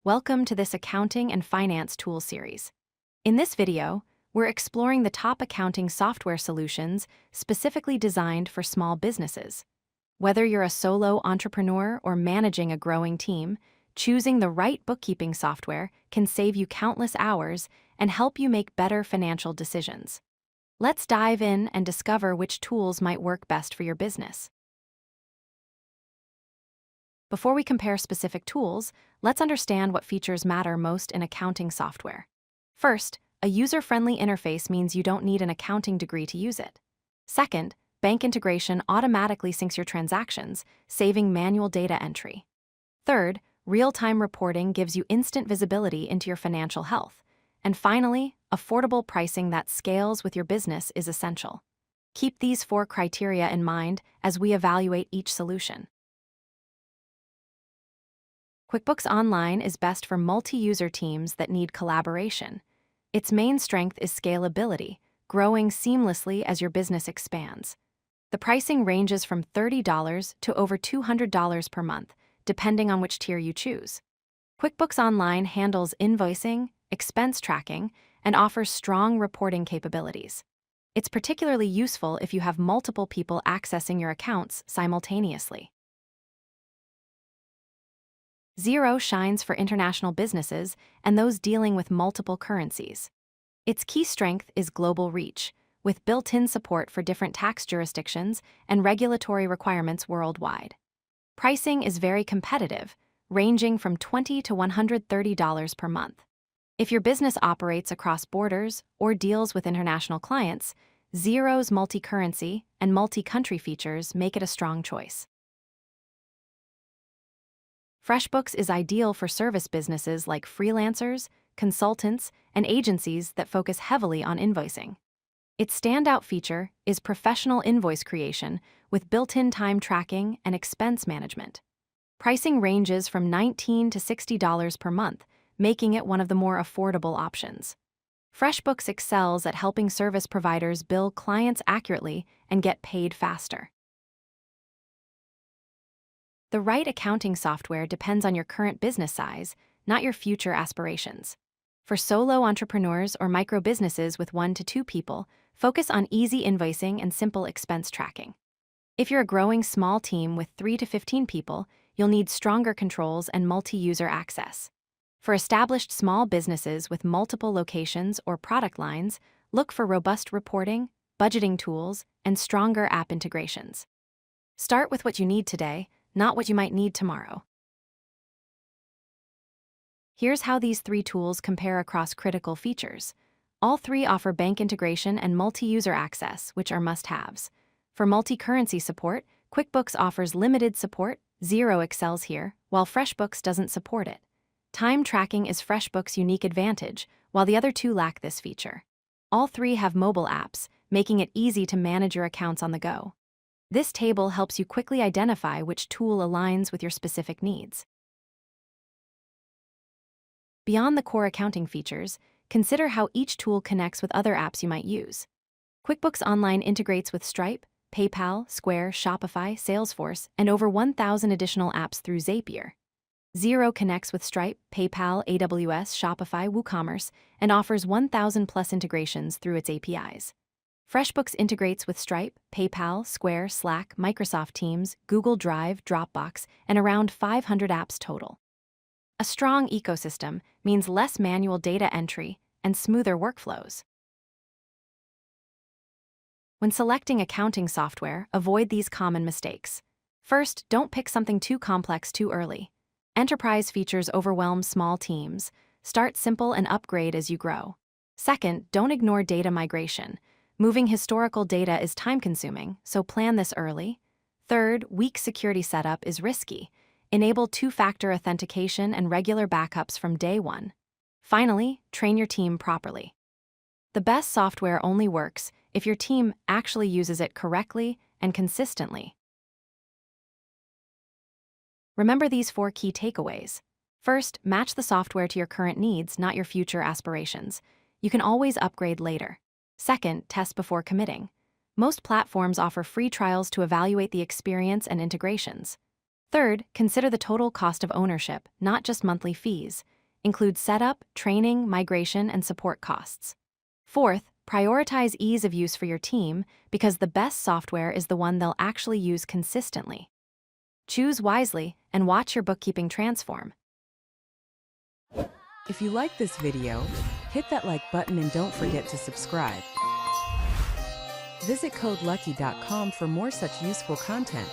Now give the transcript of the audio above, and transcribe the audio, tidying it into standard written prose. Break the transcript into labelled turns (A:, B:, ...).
A: Welcome to this accounting and finance tool series. In this video, we're exploring the top accounting software solutions specifically designed for small businesses. Whether you're a solo entrepreneur or managing a growing team, choosing the right bookkeeping software can save you countless hours and help you make better financial decisions. Let's dive in and discover which tools might work best for your business. Before we compare specific tools, let's understand what features matter most in accounting software. First, a user-friendly interface means you don't need an accounting degree to use it. Second, bank integration automatically syncs your transactions, saving manual data entry. Third, real-time reporting gives you instant visibility into your financial health. And finally, affordable pricing that scales with your business is essential. Keep these 4 criteria in mind as we evaluate each solution. QuickBooks Online is best for multi-user teams that need collaboration. Its main strength is scalability, growing seamlessly as your business expands. The pricing ranges from $30 to over $200 per month, depending on which tier you choose. QuickBooks Online handles invoicing, expense tracking, and offers strong reporting capabilities. It's particularly useful if you have multiple people accessing your accounts simultaneously. Xero shines for international businesses and those dealing with multiple currencies. Its key strength is global reach, with built-in support for different tax jurisdictions and regulatory requirements worldwide. Pricing is very competitive, ranging from $20 to $130 per month. If your business operates across borders or deals with international clients, Xero's multi-currency and multi-country features make it a strong choice. FreshBooks is ideal for service businesses like freelancers, consultants, and agencies that focus heavily on invoicing. Its standout feature is professional invoice creation with built-in time tracking and expense management. Pricing ranges from $19 to $60 per month, making it one of the more affordable options. FreshBooks excels at helping service providers bill clients accurately and get paid faster. The right accounting software depends on your current business size, not your future aspirations. For solo entrepreneurs or micro businesses with 1 to 2 people, focus on easy invoicing and simple expense tracking. If you're a growing small team with 3 to 15 people, you'll need stronger controls and multi-user access. For established small businesses with multiple locations or product lines, look for robust reporting, budgeting tools, and stronger app integrations. Start with what you need today, not what you might need tomorrow. Here's how these 3 tools compare across critical features. All 3 offer bank integration and multi-user access, which are must-haves. For multi-currency support, QuickBooks offers limited support. Xero excels here, while FreshBooks doesn't support it. Time tracking is FreshBooks' unique advantage, while the other 2 lack this feature. All 3 have mobile apps, making it easy to manage your accounts on the go. This table helps you quickly identify which tool aligns with your specific needs. Beyond the core accounting features, consider how each tool connects with other apps you might use. QuickBooks Online integrates with Stripe, PayPal, Square, Shopify, Salesforce, and over 1,000 additional apps through Zapier. Xero connects with Stripe, PayPal, AWS, Shopify, WooCommerce, and offers 1,000+ integrations through its APIs. FreshBooks integrates with Stripe, PayPal, Square, Slack, Microsoft Teams, Google Drive, Dropbox, and around 500 apps total. A strong ecosystem means less manual data entry and smoother workflows. When selecting accounting software, avoid these common mistakes. First, don't pick something too complex too early. Enterprise features overwhelm small teams. Start simple and upgrade as you grow. Second, don't ignore data migration. Moving historical data is time-consuming, so plan this early. Third, weak security setup is risky. Enable 2-factor authentication and regular backups from day 1. Finally, train your team properly. The best software only works if your team actually uses it correctly and consistently. Remember these 4 key takeaways. First, match the software to your current needs, not your future aspirations. You can always upgrade later. Second, test before committing. Most platforms offer free trials to evaluate the experience and integrations. Third, consider the total cost of ownership, not just monthly fees. include setup, training, migration, and support costs. Fourth, prioritize ease of use for your team because the best software is the one they'll actually use consistently. Choose wisely and watch your bookkeeping transform.
B: If you like this video, hit that like button and don't forget to subscribe. Visit codelucky.com for more such useful content.